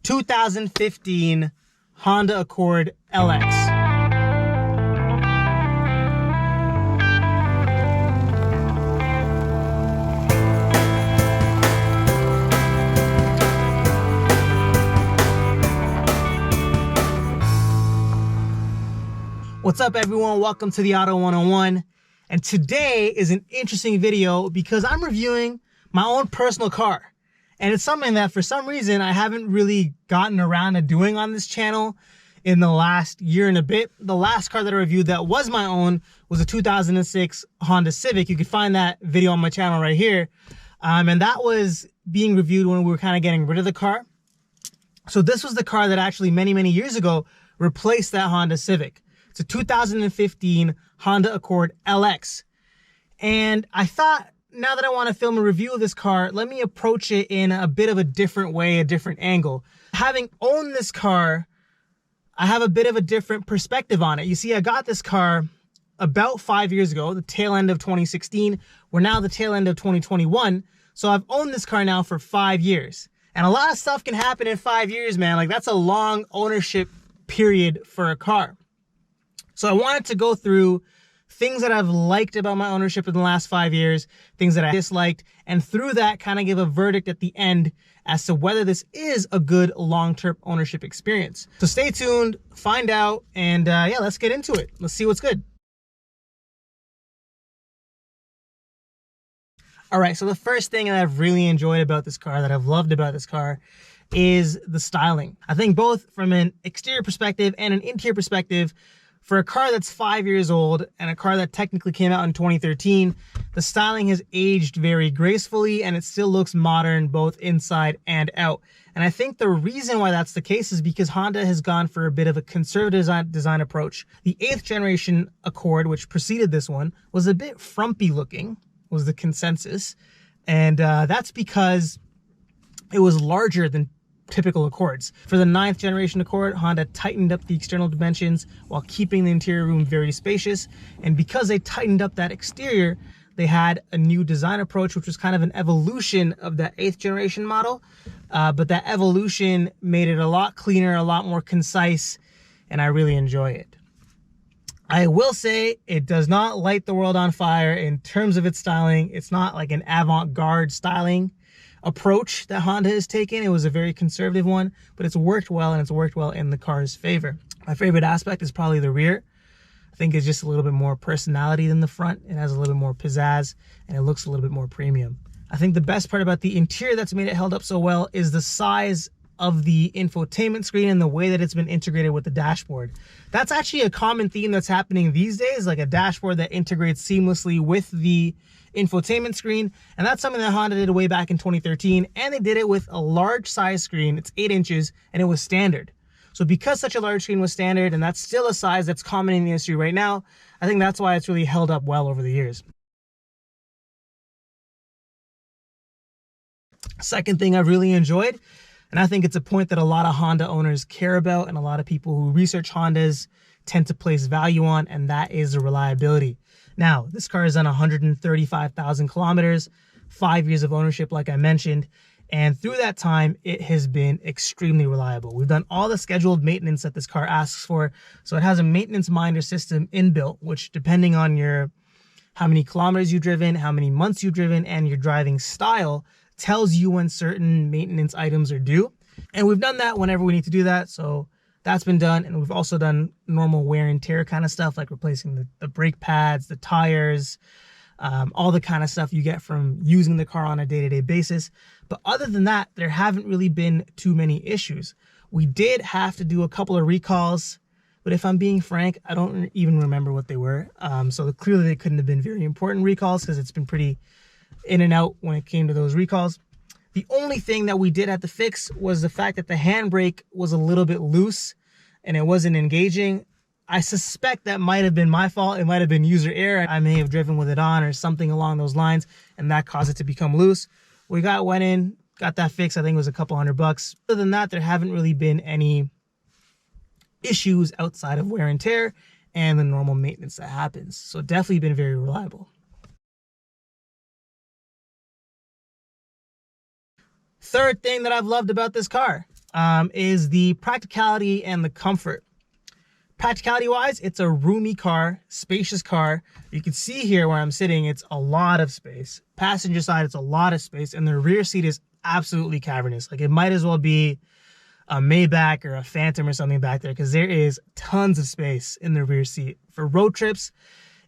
2015 Honda Accord LX. What's up, everyone? Welcome to the Auto 101. And today is an interesting video because I'm reviewing my own personal car. And it's something that for some reason I haven't really gotten around to doing on this channel in the last year and a bit. The last car that I reviewed that was my own was a 2006 Honda Civic. You can find that video on my channel right here. And that was being reviewed when we were kind of getting rid of the car. So this was the car that actually many years ago replaced that Honda Civic. It's a 2015 Honda Accord LX. And I thought, now that I want to film a review of this car, let me approach it in a bit of a different way, a different angle. Having owned this car, I have a bit of a different perspective on it. You see, I got this car about 5 years ago, the tail end of 2016. We're now the tail end of 2021. So I've owned this car now for 5 years. And a lot of stuff can happen in 5 years, man. Like, that's a long ownership period for a car. So I wanted to go through things that I've liked about my ownership in the last 5 years, things that I disliked, and through that kind of give a verdict at the end as to whether this is a good long-term ownership experience. So stay tuned, find out, and yeah, let's get into it. Let's see what's good. All right, so the first thing that I've really enjoyed about this car, that I've loved about this car, is the styling. I think both from an exterior perspective and an interior perspective, for a car that's 5 years old and a car that technically came out in 2013, the styling has aged very gracefully and it still looks modern both inside and out. And I think the reason why that's the case is because Honda has gone for a bit of a conservative design approach. The 8th generation Accord, which preceded this one, was a bit frumpy looking, was the consensus. And that's because it was larger than typical Accords. For the 9th generation Accord, Honda tightened up the external dimensions while keeping the interior room very spacious. And because they tightened up that exterior, they had a new design approach, which was kind of an evolution of that 8th generation model. But that evolution made it a lot cleaner, a lot more concise, and I really enjoy it. I will say it does not light the world on fire in terms of its styling. It's not like an avant-garde styling approach that Honda has taken. It was a very conservative one, but it's worked well, and it's worked well in the car's favor. My favorite aspect is probably the rear. I think it's just a little bit more personality than the front. It has a little bit more pizzazz, and it looks a little bit more premium. I think the best part about the interior that's made it held up so well is the size of the infotainment screen and the way that it's been integrated with the dashboard. That's actually a common theme that's happening these days, like a dashboard that integrates seamlessly with the infotainment screen. And that's something that Honda did way back in 2013. And they did it with a large size screen. It's 8 inches and it was standard. So because such a large screen was standard, and that's still a size that's common in the industry right now, I think that's why it's really held up well over the years. Second thing I've really enjoyed, and I think it's a point that a lot of Honda owners care about and a lot of people who research Hondas tend to place value on, and that is the reliability. Now, this car is on 135,000 kilometers, 5 years of ownership, like I mentioned, and through that time, it has been extremely reliable. We've done all the scheduled maintenance that this car asks for, so it has a maintenance minder system inbuilt, which depending on how many kilometers you've driven, how many months you've driven, and your driving style, tells you when certain maintenance items are due. And we've done that whenever we need to do that, so that's been done. And we've also done normal wear and tear kind of stuff, like replacing the brake pads, the tires, all the kind of stuff you get from using the car on a day-to-day basis. But other than that, there haven't really been too many issues. We did have to do a couple of recalls, but if I'm being frank, I don't even remember what they were. So clearly they couldn't have been very important recalls because it's been pretty in and out when it came to those recalls. The only thing that we did have to fix was the fact that the handbrake was a little bit loose and it wasn't engaging. I suspect that might have been my fault. It might have been user error. I may have driven with it on or something along those lines, and that caused it to become loose. We went in, got that fixed. I think it was a couple $100. Other than that, there haven't really been any issues outside of wear and tear and the normal maintenance that happens. So definitely been very reliable. Third thing that I've loved about this car, is the practicality and the comfort. Practicality wise, it's a roomy car, spacious car. You can see here where I'm sitting, it's a lot of space. Passenger side, it's a lot of space, and the rear seat is absolutely cavernous. Like, it might as well be a Maybach or a Phantom or something back there, because there is tons of space in the rear seat. For road trips,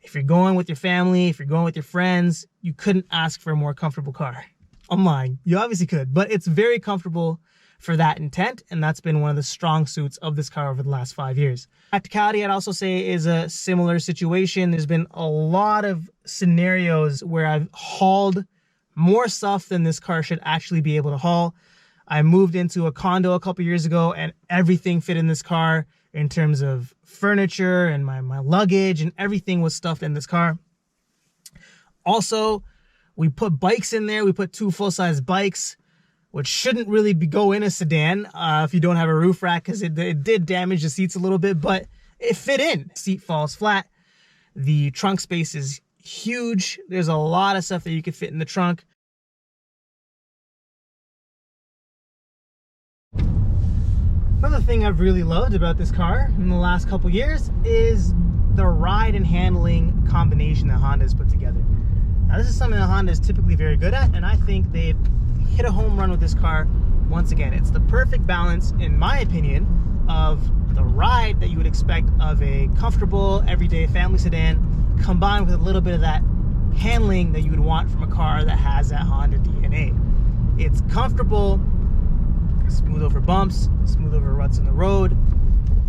if you're going with your family, if you're going with your friends, you couldn't ask for a more comfortable car. I'm lying, you obviously could, but it's very comfortable for that intent, and that's been one of the strong suits of this car over the last 5 years. Practicality, I'd also say, is a similar situation. There's been a lot of scenarios where I've hauled more stuff than this car should actually be able to haul. I moved into a condo a couple years ago, and everything fit in this car in terms of furniture and my luggage, and everything was stuffed in this car. Also, we put bikes in there. We put 2 full-size bikes, which shouldn't really go in a sedan if you don't have a roof rack, because it did damage the seats a little bit, but it fit in. Seat falls flat. The trunk space is huge. There's a lot of stuff that you could fit in the trunk. Another thing I've really loved about this car in the last couple years is the ride and handling combination that Honda has put together. Now, this is something that Honda is typically very good at, and I think they've hit a home run with this car once again. It's the perfect balance, in my opinion, of the ride that you would expect of a comfortable everyday family sedan, combined with a little bit of that handling that you would want from a car that has that Honda DNA. It's comfortable, smooth over bumps, smooth over ruts in the road,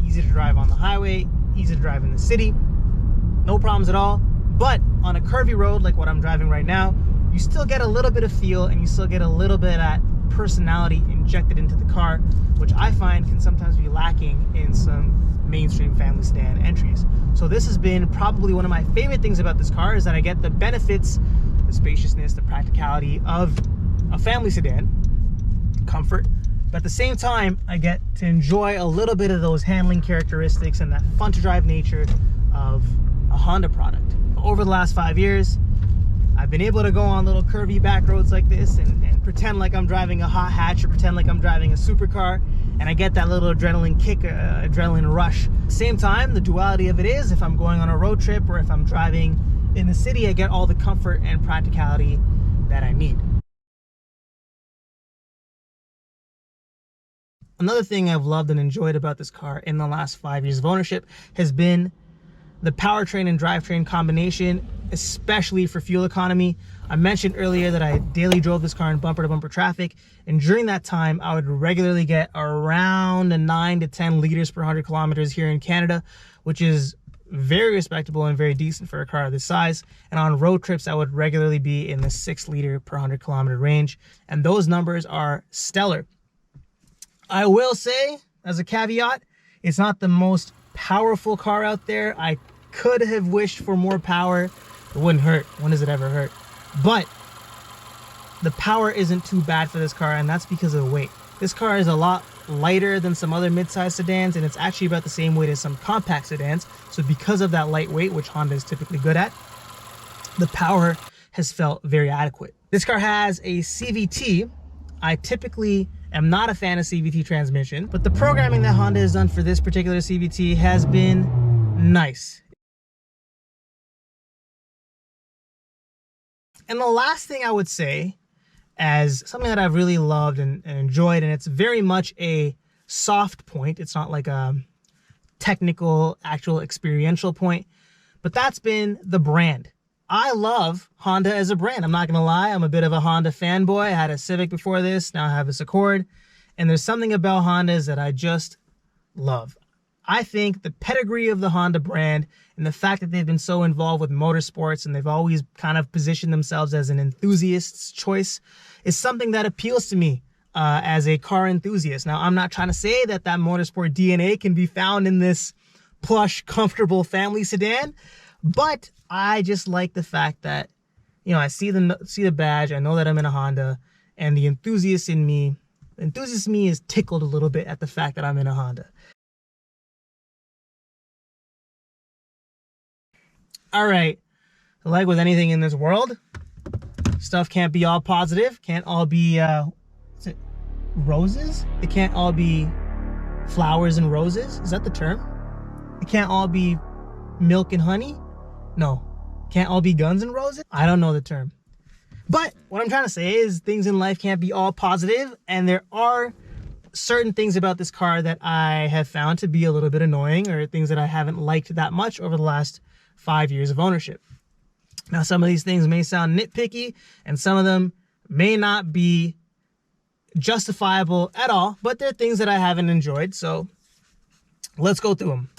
easy to drive on the highway, easy to drive in the city, no problems at all. But on a curvy road like what I'm driving right now, you still get a little bit of feel, and you still get a little bit of that personality injected into the car, which I find can sometimes be lacking in some mainstream family sedan entries. So this has been probably one of my favorite things about this car, is that I get the benefits, the spaciousness, the practicality of a family sedan, comfort, but at the same time, I get to enjoy a little bit of those handling characteristics and that fun to drive nature of a Honda product. Over the last 5 years, I've been able to go on little curvy back roads like this and pretend like I'm driving a hot hatch, or pretend like I'm driving a supercar, and I get that little adrenaline kick, adrenaline rush. At the same time, the duality of it is, if I'm going on a road trip or if I'm driving in the city, I get all the comfort and practicality that I need. Another thing I've loved and enjoyed about this car in the last 5 years of ownership has been the powertrain and drivetrain combination, especially for fuel economy. I mentioned earlier that I daily drove this car in bumper to bumper traffic, and during that time I would regularly get around 9 to 10 liters per 100 kilometers here in Canada, which is very respectable and very decent for a car of this size. And on road trips, I would regularly be in the 6 liter per 100 kilometer range, and those numbers are stellar. I will say, as a caveat, it's not the most powerful car out there. I could have wished for more power. It wouldn't hurt. When does it ever hurt? But the power isn't too bad for this car, and that's because of the weight. This car is a lot lighter than some other mid-size sedans, and it's actually about the same weight as some compact sedans. So because of that light weight, which Honda is typically good at, the power has felt very adequate. This car has a CVT. I typically am not a fan of CVT transmission, but the programming that Honda has done for this particular CVT has been nice. And the last thing I would say, as something that I've really loved and enjoyed, and it's very much a soft point, it's not like a technical, actual experiential point, but that's been the brand. I love Honda as a brand. I'm not gonna lie, I'm a bit of a Honda fanboy. I had a Civic before this, now I have this Accord, and there's something about Hondas that I just love. I think the pedigree of the Honda brand and the fact that they've been so involved with motorsports and they've always kind of positioned themselves as an enthusiast's choice is something that appeals to me as a car enthusiast. Now, I'm not trying to say that that motorsport DNA can be found in this plush, comfortable family sedan, but I just like the fact that, you know, I see the badge, I know that I'm in a Honda, and the enthusiast in me is tickled a little bit at the fact that I'm in a Honda. All right, like with anything in this world, stuff can't be all positive, can't all be roses. It can't all be flowers and roses. Is that the term? It can't all be milk and honey. No, can't all be guns and roses. I don't know the term. But what I'm trying to say is things in life can't be all positive, and there are certain things about this car that I have found to be a little bit annoying, or things that I haven't liked that much over the last 5 years of ownership. Now, some of these things may sound nitpicky, and some of them may not be justifiable at all, but they're things that I haven't enjoyed, so let's go through them.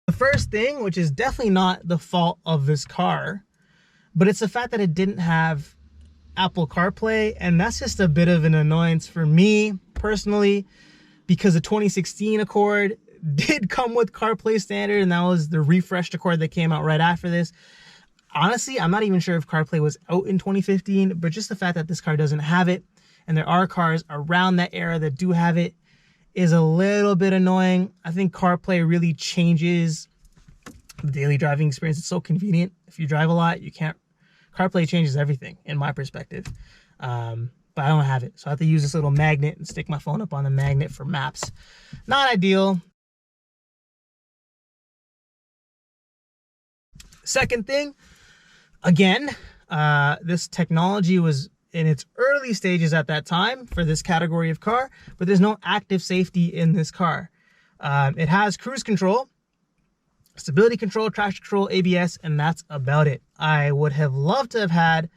The first thing, which is definitely not the fault of this car, but it's the fact that it didn't have Apple CarPlay, and that's just a bit of an annoyance for me personally, because the 2016 Accord did come with CarPlay standard, and that was the refreshed Accord that came out right after this. Honestly, I'm not even sure if CarPlay was out in 2015, but just the fact that this car doesn't have it, and there are cars around that era that do have it, is a little bit annoying. I think CarPlay really changes the daily driving experience. It's so convenient. If you drive a lot, CarPlay changes everything in my perspective. But I don't have it, so I have to use this little magnet and stick my phone up on the magnet for maps. Not ideal. Second thing, again, this technology was in its early stages at that time for this category of car, but there's no active safety in this car. It has cruise control, stability control, traction control, ABS, and that's about it. I would have loved to have had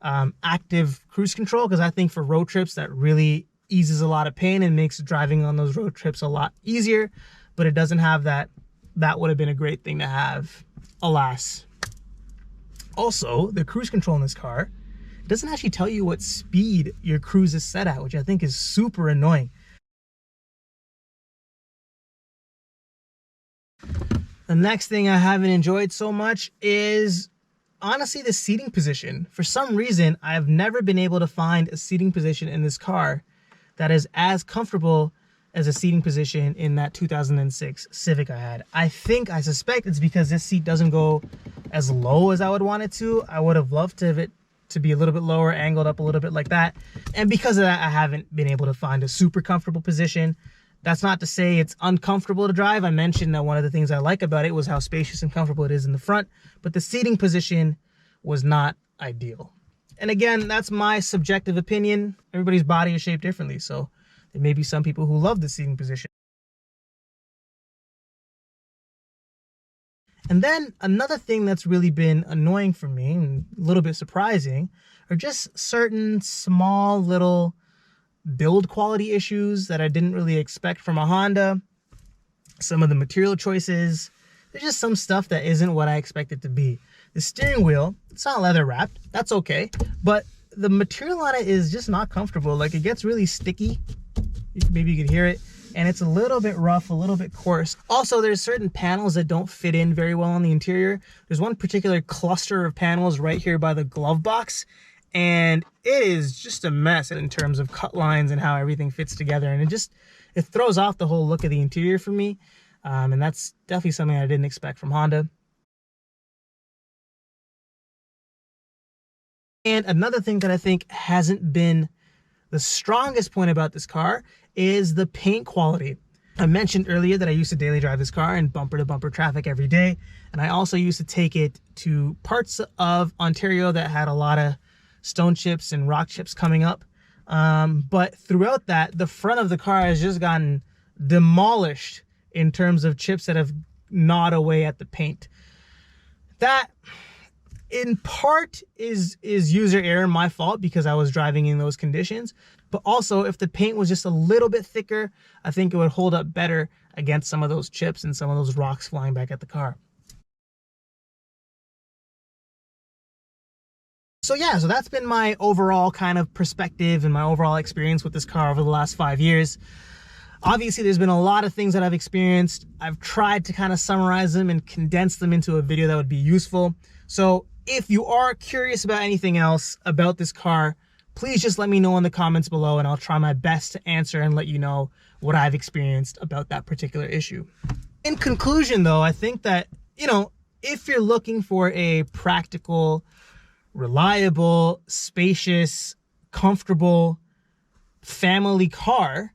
active cruise control, because I think for road trips that really eases a lot of pain and makes driving on those road trips a lot easier, but it doesn't have that. That would have been a great thing to have, alas. Also, the cruise control in this car doesn't actually tell you what speed your cruise is set at, which I think is super annoying. The next thing I haven't enjoyed so much is, honestly, the seating position. For some reason, I've never been able to find a seating position in this car that is as comfortable as a seating position in that 2006 Civic I had. I suspect it's because this seat doesn't go as low as I would want it to. I would have loved to have it to be a little bit lower, angled up a little bit like that. And because of that, I haven't been able to find a super comfortable position. That's not to say it's uncomfortable to drive. I mentioned that one of the things I like about it was how spacious and comfortable it is in the front, but the seating position was not ideal. And again, that's my subjective opinion. Everybody's body is shaped differently, so there may be some people who love the seating position. And then another thing that's really been annoying for me and a little bit surprising are just certain small little build quality issues that I didn't really expect from a Honda. Some of the material choices, there's just some stuff that isn't what I expected to be. The steering wheel, it's not leather wrapped, that's okay, but the material on it is just not comfortable. Like, it gets really sticky. Maybe you could hear it. And it's a little bit rough, a little bit coarse. Also, there's certain panels that don't fit in very well on the interior. There's one particular cluster of panels right here by the glove box, and it is just a mess in terms of cut lines and how everything fits together. And it throws off the whole look of the interior for me. And that's definitely something I didn't expect from Honda. And another thing that I think hasn't been the strongest point about this car is the paint quality. I mentioned earlier that I used to daily drive this car in bumper to bumper traffic every day. And I also used to take it to parts of Ontario that had a lot of stone chips and rock chips coming up. But throughout that, the front of the car has just gotten demolished in terms of chips that have gnawed away at the paint. That in part is user error, my fault, because I was driving in those conditions. But also, if the paint was just a little bit thicker, I think it would hold up better against some of those chips and some of those rocks flying back at the car. So yeah, so that's been my overall kind of perspective and my overall experience with this car over the last 5 years. Obviously, there's been a lot of things that I've experienced. I've tried to kind of summarize them and condense them into a video that would be useful. So if you are curious about anything else about this car, please just let me know in the comments below, and I'll try my best to answer and let you know what I've experienced about that particular issue. In conclusion, though, I think that, if you're looking for a practical, reliable, spacious, comfortable family car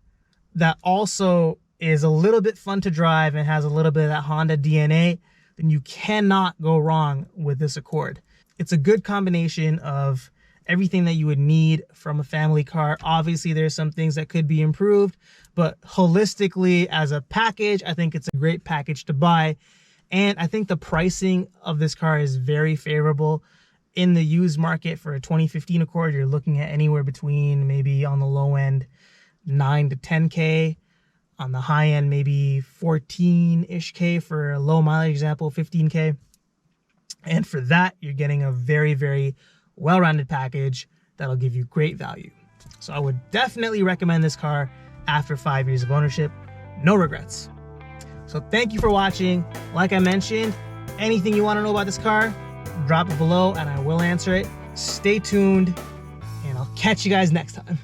that also is a little bit fun to drive and has a little bit of that Honda DNA, then you cannot go wrong with this Accord. It's a good combination of everything that you would need from a family car. Obviously, there's some things that could be improved, but holistically as a package, I think it's a great package to buy. And I think the pricing of this car is very favorable. In the used market for a 2015 Accord, you're looking at anywhere between, maybe on the low end, 9 to 10K. On the high end, maybe 14-ish K for a low mileage example, 15K. And for that, you're getting a very, very well-rounded package that'll give you great value. So I would definitely recommend this car after 5 years of ownership. No regrets. So thank you for watching. Like I mentioned, anything you want to know about this car, drop it below and I will answer it. Stay tuned and I'll catch you guys next time.